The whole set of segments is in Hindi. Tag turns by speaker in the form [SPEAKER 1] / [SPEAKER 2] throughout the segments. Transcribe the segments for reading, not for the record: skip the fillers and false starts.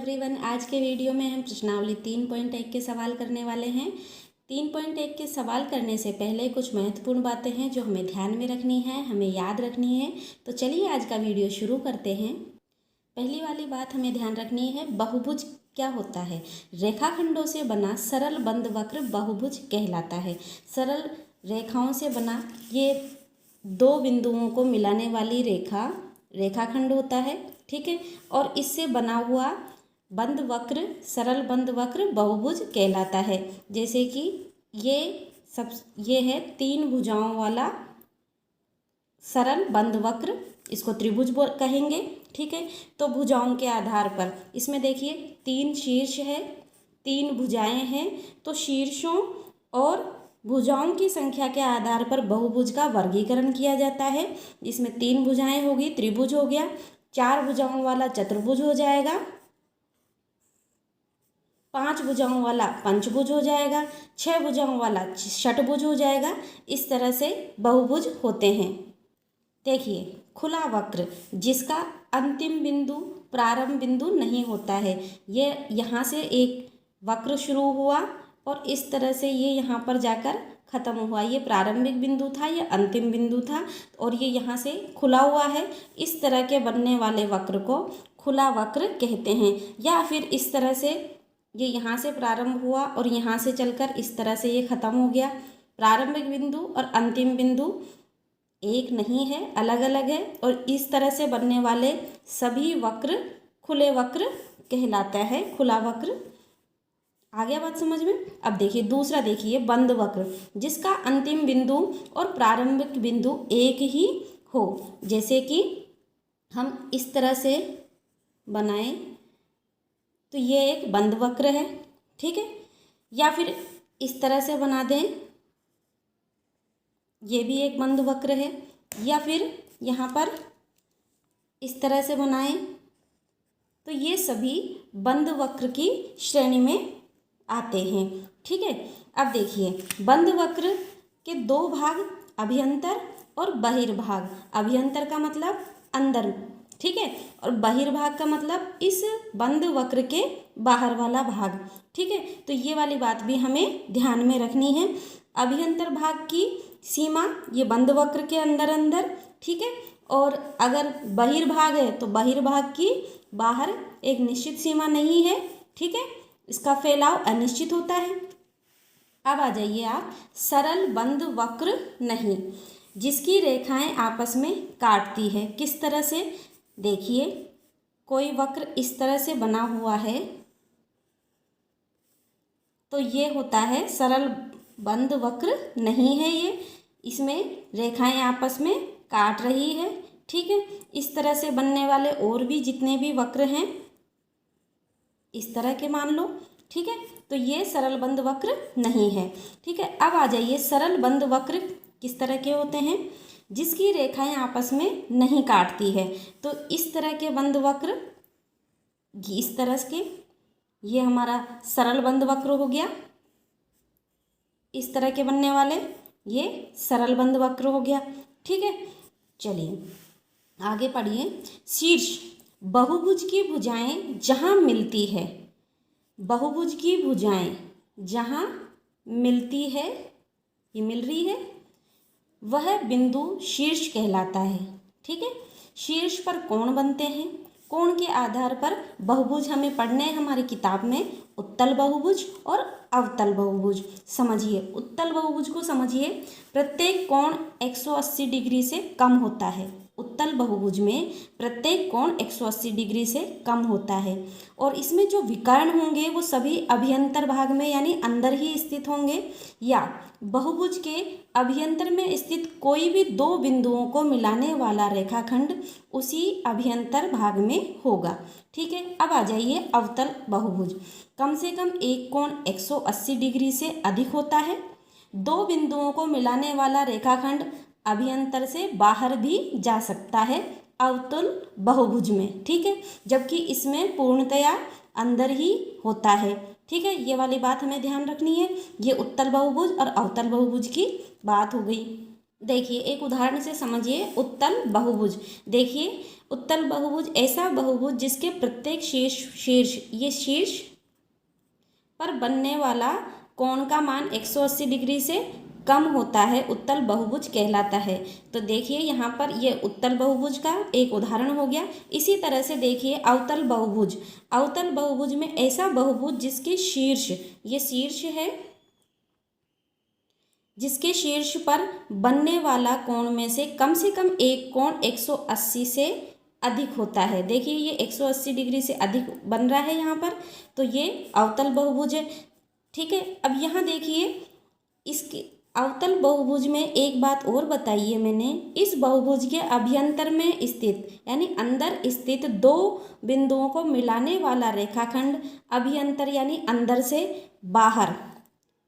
[SPEAKER 1] एवरीवन, आज के वीडियो में हम प्रश्नावली 3.1 के सवाल करने वाले हैं। 3.1 के सवाल करने से पहले कुछ महत्वपूर्ण बातें हैं जो हमें ध्यान में रखनी है, हमें याद रखनी है। तो चलिए आज का वीडियो शुरू करते हैं। पहली वाली बात हमें ध्यान रखनी है, बहुभुज क्या होता है। रेखाखंडों से बना सरल बंद वक्र बहुभुज कहलाता है। सरल रेखाओं से बना ये दो बिंदुओं को मिलाने वाली रेखाखंड होता है, ठीक है। और इससे बना हुआ बंद वक्र, सरल बंद वक्र बहुभुज कहलाता है। जैसे कि ये है 3 भुजाओं वाला सरल बंद वक्र, इसको त्रिभुज कहेंगे, ठीक है। तो भुजाओं के आधार पर इसमें देखिए 3 शीर्ष है, 3 भुजाएं हैं, तो शीर्षों और भुजाओं की संख्या के आधार पर बहुभुज का वर्गीकरण किया जाता है। इसमें 3 भुजाएं होगी, त्रिभुज हो गया। 4 भुजाओं वाला चतुर्भुज हो जाएगा, 5 भुजाओं वाला पंचभुज हो जाएगा, 6 भुजाओं वाला षटभुज हो जाएगा। इस तरह से बहुभुज होते हैं। देखिए, खुला वक्र जिसका अंतिम बिंदु प्रारंभ बिंदु नहीं होता है, ये यहाँ से एक वक्र शुरू हुआ और इस तरह से ये यहाँ पर जाकर खत्म हुआ। ये प्रारंभिक बिंदु था, ये अंतिम बिंदु था और ये यहाँ से खुला हुआ है। इस तरह के बनने वाले वक्र को खुला वक्र कहते हैं। या फिर इस तरह से ये यहाँ से प्रारंभ हुआ और यहाँ से चलकर इस तरह से ये खत्म हो गया। प्रारंभिक बिंदु और अंतिम बिंदु एक नहीं है, अलग अलग है। और इस तरह से बनने वाले सभी वक्र खुले वक्र कहलाता है, खुला वक्र। आ गया बात समझ में। अब देखिए दूसरा, देखिए बंद वक्र जिसका अंतिम बिंदु और प्रारंभिक बिंदु एक ही हो। जैसे कि हम इस तरह से बनाएं तो ये एक बंद वक्र है, ठीक है। या फिर इस तरह से बना दें, ये भी एक बंद वक्र है। या फिर यहाँ पर इस तरह से बनाएं तो ये सभी बंद वक्र की श्रेणी में आते हैं, ठीक है। अब देखिए, बंद वक्र के 2 भाग, अभ्यंतर और बहिर्भाग। अभ्यंतर का मतलब अंदर, ठीक है, और बहिर्भाग का मतलब इस बंद वक्र के बाहर वाला भाग, ठीक है। तो ये वाली बात भी हमें ध्यान में रखनी है। अभ्यंतर भाग की सीमा ये बंद वक्र के अंदर अंदर, ठीक है। और अगर बहिर्भाग है तो बहिर्भाग की बाहर एक निश्चित सीमा नहीं है, ठीक है। इसका फैलाव अनिश्चित होता है। अब आ जाइए आप, सरल बंद वक्र नहीं, जिसकी रेखाएं आपस में काटती है। किस तरह से, देखिए कोई वक्र इस तरह से बना हुआ है तो ये होता है सरल बंद वक्र नहीं है। ये इसमें रेखाएं आपस में काट रही है, ठीक है। इस तरह से बनने वाले और भी जितने भी वक्र हैं इस तरह के मान लो, ठीक है। तो ये सरल बंद वक्र नहीं है, ठीक है। अब आ जाइए, सरल बंद वक्र किस तरह के होते हैं, जिसकी रेखाएं आपस में नहीं काटती है। तो इस तरह के बंद वक्र, इस तरह के, ये हमारा सरल बंद वक्र हो गया। इस तरह के बनने वाले ये सरल बंद वक्र हो गया, ठीक है। चलिए आगे पढ़िए। शीर्ष, बहुभुज की भुजाएं जहाँ मिलती है, बहुभुज की भुजाएं जहाँ मिलती है, ये मिल रही है, वह बिंदु शीर्ष कहलाता है, ठीक है। शीर्ष पर कोण बनते हैं, कोण के आधार पर बहुभुज हमें पढ़ने हैं हमारी किताब में, उत्तल बहुभुज और अवतल बहुभुज। समझिए, उत्तल बहुभुज को समझिए, प्रत्येक कोण 180 डिग्री से कम होता है। उत्तल बहुभुज में प्रत्येक कोण 180 डिग्री से कम होता है और इसमें जो विकर्ण होंगे वो सभी अभ्यंतर भाग में यानी अंदर ही स्थित होंगे, या बहुभुज के अभ्यंतर में स्थित कोई भी 2 बिंदुओं को मिलाने वाला रेखाखंड उसी अभ्यंतर भाग में होगा, ठीक है। अब आ जाइए अवतल बहुभुज। कम से कम एक कोण 180 डिग्री से अधिक होता है। 2 बिंदुओं को मिलाने वाला रेखाखंड अभ्यंतर से बाहर भी जा सकता है अवतल बहुभुज में, ठीक है। जबकि इसमें पूर्णतया अंदर ही होता है, ठीक है। ये वाली बात हमें ध्यान रखनी है। ये उत्तल बहुभुज और अवतल बहुभुज की बात हो गई। देखिए एक उदाहरण से समझिए उत्तल बहुभुज। देखिए उत्तल बहुभुज ऐसा बहुभुज जिसके प्रत्येक शीर्ष पर बनने वाला कोण का मान 180 डिग्री से कम होता है, उत्तल बहुभुज कहलाता है। तो देखिए यहाँ पर ये उत्तल बहुभुज का एक उदाहरण हो गया। इसी तरह से देखिए अवतल बहुभुज। अवतल बहुभुज में ऐसा बहुभुज जिसके शीर्ष, ये शीर्ष है, जिसके शीर्ष पर बनने वाला कोण में से कम एक कोण 180 से अधिक होता है। देखिए ये 180 डिग्री से अधिक बन रहा है यहाँ पर, तो ये अवतल बहुभुज है। ठीक है, अब यहाँ देखिए इसके अवतल बहुभुज में एक बात और बताई है मैंने, इस बहुभुज के अभ्यंतर में स्थित यानी अंदर स्थित दो बिंदुओं को मिलाने वाला रेखाखंड अभ्यंतर यानी अंदर से बाहर,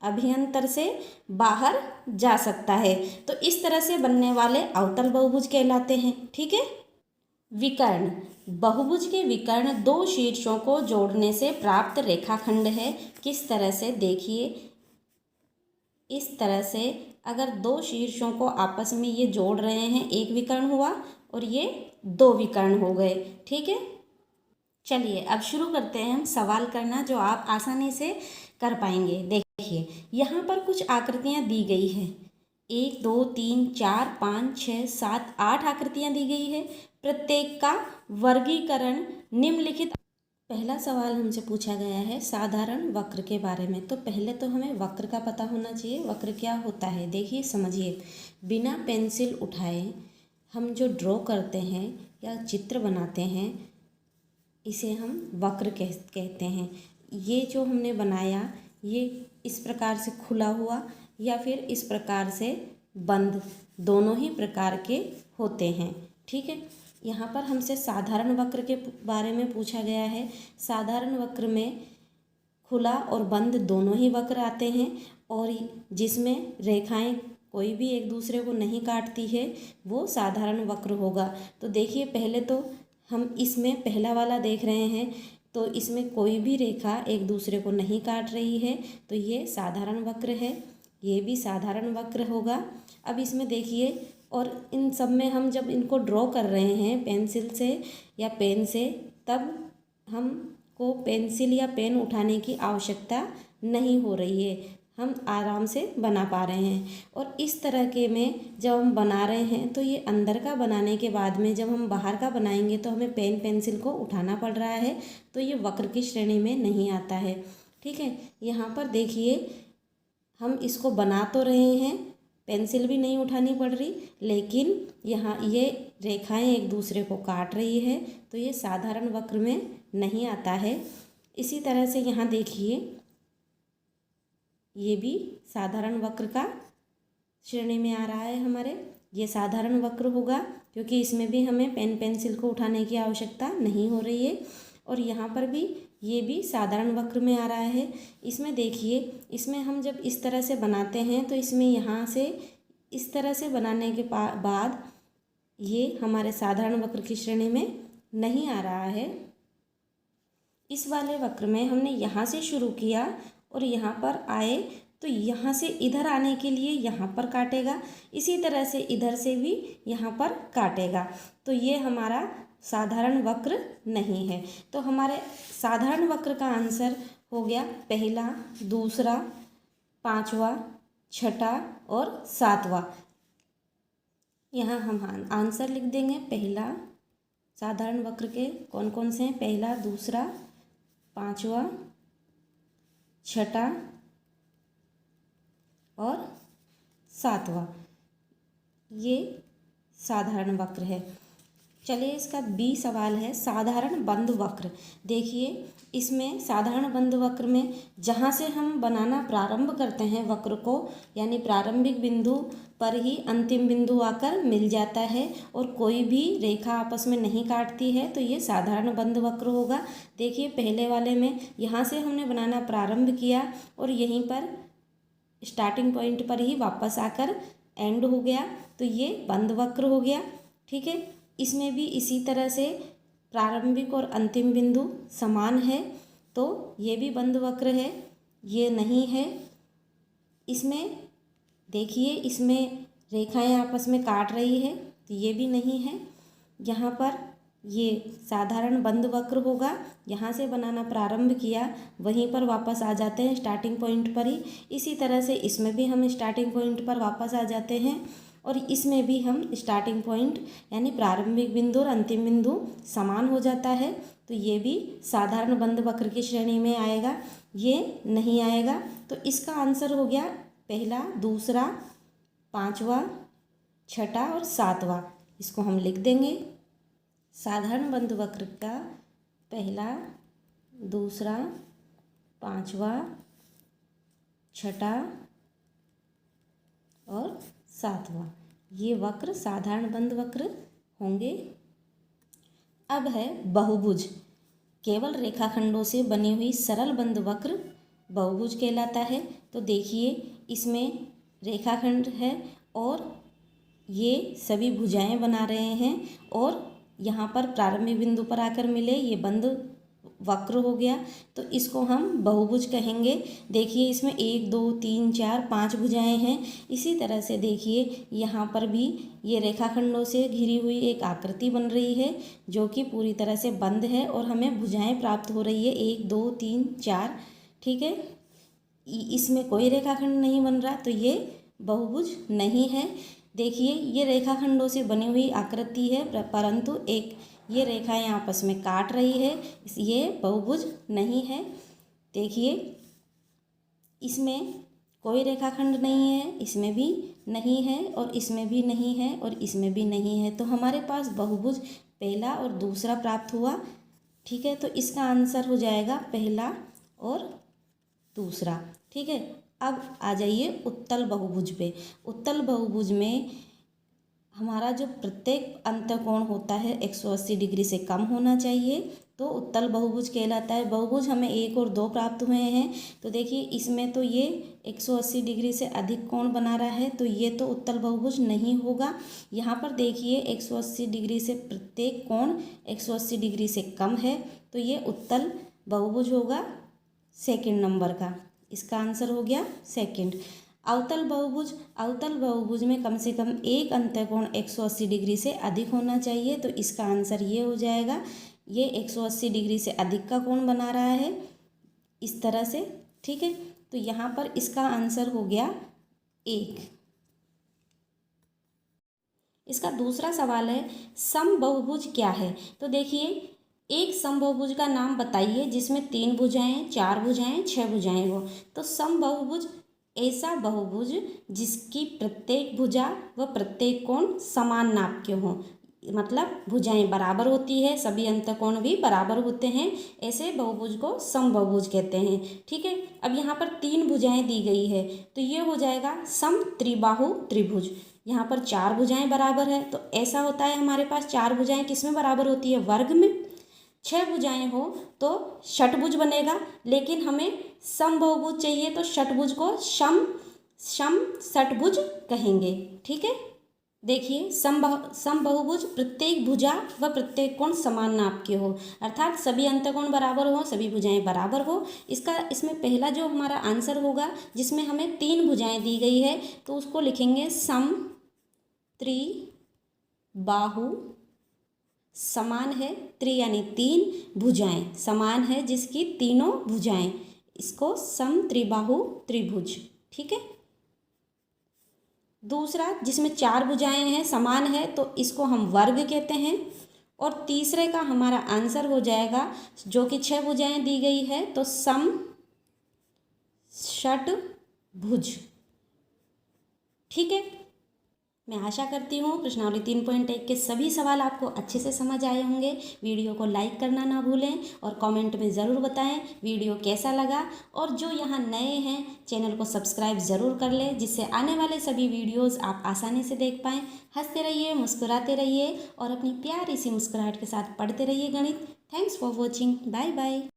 [SPEAKER 1] अभ्यंतर से बाहर जा सकता है। तो इस तरह से बनने वाले अवतल बहुभुज कहलाते हैं। ठीक है। विकर्ण, बहुभुज के विकर्ण दो शीर्षों को जोड़ने से प्राप्त रेखाखंड है। किस तरह से, देखिए इस तरह से अगर दो शीर्षों को आपस में ये जोड़ रहे हैं, एक विकर्ण हुआ और ये दो विकर्ण हो गए। ठीक है, चलिए अब शुरू करते हैं हम सवाल करना, जो आप आसानी से कर पाएंगे। देखिए यहाँ पर कुछ आकृतियाँ दी गई हैं, 1 2 3 4 5 6 7 8 आकृतियाँ दी गई है। प्रत्येक का वर्गीकरण निम्नलिखित। पहला सवाल हमसे पूछा गया है साधारण वक्र के बारे में। तो पहले तो हमें वक्र का पता होना चाहिए, वक्र क्या होता है। देखिए समझिए, बिना पेंसिल उठाए हम जो ड्रॉ करते हैं या चित्र बनाते हैं, इसे हम वक्र कहते हैं। ये जो हमने बनाया, ये इस प्रकार से खुला हुआ या फिर इस प्रकार से बंद, दोनों ही प्रकार के होते हैं। ठीक है, यहाँ पर हमसे साधारण वक्र के बारे में पूछा गया है। साधारण वक्र में खुला और बंद दोनों ही वक्र आते हैं, और जिसमें रेखाएं कोई भी एक दूसरे को नहीं काटती है, वो साधारण वक्र होगा। तो देखिए पहले तो हम इसमें पहला वाला देख रहे हैं, तो इसमें कोई भी रेखा एक दूसरे को नहीं काट रही है, तो ये साधारण वक्र है, ये भी साधारण वक्र होगा। अब इसमें देखिए, और इन सब में हम जब इनको ड्रॉ कर रहे हैं पेंसिल से या पेन से, तब हमको पेंसिल या पेन उठाने की आवश्यकता नहीं हो रही है, हम आराम से बना पा रहे हैं। और इस तरह के में जब हम बना रहे हैं, तो ये अंदर का बनाने के बाद में जब हम बाहर का बनाएंगे तो हमें पेन पेंसिल को उठाना पड़ रहा है, तो ये वक्र की श्रेणी में नहीं आता है। ठीक है, यहाँ पर देखिए हम इसको बना तो रहे हैं, पेंसिल भी नहीं उठानी पड़ रही, लेकिन यहाँ ये रेखाएं एक दूसरे को काट रही है, तो ये साधारण वक्र में नहीं आता है। इसी तरह से यहाँ देखिए, ये भी साधारण वक्र का श्रेणी में आ रहा है हमारे, ये साधारण वक्र होगा, क्योंकि इसमें भी हमें पेन पेंसिल को उठाने की आवश्यकता नहीं हो रही है। और यहाँ पर भी ये भी साधारण वक्र में आ रहा है। इसमें देखिए, इसमें हम जब इस तरह से बनाते हैं, तो इसमें यहाँ से इस तरह से बनाने के बाद ये हमारे साधारण वक्र की श्रेणी में नहीं आ रहा है। इस वाले वक्र में हमने यहाँ से शुरू किया और यहाँ पर आए, तो यहाँ से इधर आने के लिए यहाँ पर काटेगा, इसी तरह से इधर से भी यहाँ पर काटेगा, तो ये हमारा साधारण वक्र नहीं है। तो हमारे साधारण वक्र का आंसर हो गया पहला, दूसरा, पांचवा, छठा और सातवां। यहाँ हम आंसर लिख देंगे। पहला साधारण वक्र के कौन कौन से हैं, पहला, दूसरा, पांचवा, छठा और सातवां, ये साधारण वक्र है। चलिए इसका बी सवाल है साधारण बंद वक्र। देखिए इसमें साधारण बंद वक्र में जहाँ से हम बनाना प्रारंभ करते हैं वक्र को, यानी प्रारंभिक बिंदु पर ही अंतिम बिंदु आकर मिल जाता है और कोई भी रेखा आपस में नहीं काटती है, तो ये साधारण बंद वक्र होगा। देखिए पहले वाले में यहाँ से हमने बनाना प्रारंभ किया और यहीं पर स्टार्टिंग पॉइंट पर ही वापस आकर एंड हो गया, तो ये बंद वक्र हो गया। ठीक है, इसमें भी इसी तरह से प्रारंभिक और अंतिम बिंदु समान है, तो ये भी बंद वक्र है, ये नहीं है। इसमें देखिए, इसमें रेखाएं आपस में काट रही है, तो ये भी नहीं है। यहाँ पर ये साधारण बंद वक्र होगा, यहाँ से बनाना प्रारंभ किया वहीं पर वापस आ जाते हैं स्टार्टिंग पॉइंट पर ही। इसी तरह से इसमें भी हम स्टार्टिंग पॉइंट पर वापस आ जाते हैं और इसमें भी हम स्टार्टिंग पॉइंट यानी प्रारंभिक बिंदु और अंतिम बिंदु समान हो जाता है, तो ये भी साधारण बंद वक्र की श्रेणी में आएगा, ये नहीं आएगा। तो इसका आंसर हो गया पहला, दूसरा, पांचवा, छठा और सातवां। इसको हम लिख देंगे। साधारण बंद वक्र का पहला, दूसरा, पांचवा, छठा और सातवां, ये वक्र साधारण बंद वक्र होंगे। अब है बहुभुज। केवल रेखाखंडों से बनी हुई सरल बंद वक्र बहुभुज कहलाता है। तो देखिए इसमें रेखाखंड है और ये सभी भुजाएं बना रहे हैं और यहाँ पर प्रारंभिक बिंदु पर आकर मिले, ये बंद वक्र हो गया, तो इसको हम बहुभुज कहेंगे। देखिए इसमें 1 2 3 4 5 भुजाएं हैं। इसी तरह से देखिए यहाँ पर भी ये रेखाखंडों से घिरी हुई एक आकृति बन रही है जो कि पूरी तरह से बंद है और हमें भुजाएं प्राप्त हो रही है 1 2 3 4। ठीक है, इसमें कोई रेखाखंड नहीं बन रहा, तो ये बहुभुज नहीं है। देखिए ये रेखाखंडों से बनी हुई आकृति है परंतु एक ये रेखाएं आपस में काट रही है, ये बहुभुज नहीं है। देखिए इसमें कोई रेखाखंड नहीं है, इसमें भी नहीं है और इसमें भी नहीं है और इसमें भी नहीं है, तो हमारे पास बहुभुज पहला और दूसरा प्राप्त हुआ। ठीक है, तो इसका आंसर हो जाएगा पहला और दूसरा। ठीक है, अब आ जाइए उत्तल बहुभुज पे। उत्तल बहुभुज में हमारा जो प्रत्येक अंतःकोण होता है 180 डिग्री से कम होना चाहिए, तो उत्तल बहुभुज कहलाता है। बहुभुज हमें 1 और 2 प्राप्त हुए हैं, तो देखिए इसमें तो ये 180 डिग्री से अधिक कोण बना रहा है, तो ये तो उत्तल बहुभुज नहीं होगा। यहाँ पर देखिए 180 डिग्री से प्रत्येक कोण 180 डिग्री से कम है, तो ये उत्तल बहुभुज होगा सेकंड नंबर का। इसका आंसर हो गया सेकंड। अवतल बहुभुज, अवतल बहुभुज में कम से कम एक अंतःकोण 180 डिग्री से अधिक होना चाहिए, तो इसका आंसर ये हो जाएगा। ये 180 डिग्री से अधिक का कोण बना रहा है इस तरह से। ठीक है, तो यहाँ पर इसका आंसर हो गया 1। इसका दूसरा सवाल है समबहुभुज क्या है। तो देखिए एक समबहुभुज का नाम बताइए जिसमें 3 भुजाएं, 4 भुजाएं, 6 भुजाएं हो। तो समबहुभुज ऐसा बहुभुज जिसकी प्रत्येक भुजा व प्रत्येक कोण समान नाप के हों, मतलब भुजाएं बराबर होती है, सभी अंतःकोण भी बराबर होते हैं, ऐसे बहुभुज को समबहुभुज कहते हैं। ठीक है, अब यहाँ पर 3 भुजाएं दी गई है, तो ये हो जाएगा सम त्रिबाहु त्रिभुज। यहाँ पर 4 भुजाएं बराबर है, तो ऐसा होता है हमारे पास 4 भुजाएं किस में बराबर होती है, वर्ग में। 6 भुजाएं हो तो षटभुज बनेगा, लेकिन हमें समबहुभुज चाहिए तो षटभुज को सम षटभुज कहेंगे। ठीक है, देखिए समबहुभुज प्रत्येक भुजा व प्रत्येक कोण समान नाप के हो, अर्थात सभी अंतःकोण बराबर हो, सभी भुजाएं बराबर हो। इसमें पहला जो हमारा आंसर होगा जिसमें हमें 3 भुजाएं दी गई है, तो उसको लिखेंगे सम त्रिबाहु। समान है, त्रि यानी 3, भुजाएं समान है जिसकी तीनों भुजाएं, इसको सम त्रिबाहु त्रिभुज। ठीक है, दूसरा जिसमें 4 भुजाएं हैं समान है, तो इसको हम वर्ग कहते हैं। और तीसरे का हमारा आंसर हो जाएगा जो कि 6 भुजाएं दी गई है, तो सम षटभुज। ठीक है, मैं आशा करती हूँ प्रश्नावली 3.1 के सभी सवाल आपको अच्छे से समझ आए होंगे। वीडियो को लाइक करना ना भूलें और कमेंट में ज़रूर बताएं वीडियो कैसा लगा। और जो यहाँ नए हैं चैनल को सब्सक्राइब ज़रूर कर लें, जिससे आने वाले सभी वीडियोस आप आसानी से देख पाएँ। हंसते रहिए, मुस्कुराते रहिए और अपनी प्यारी सी मुस्कुराहट के साथ पढ़ते रहिए गणित। Thanks for watching, bye bye.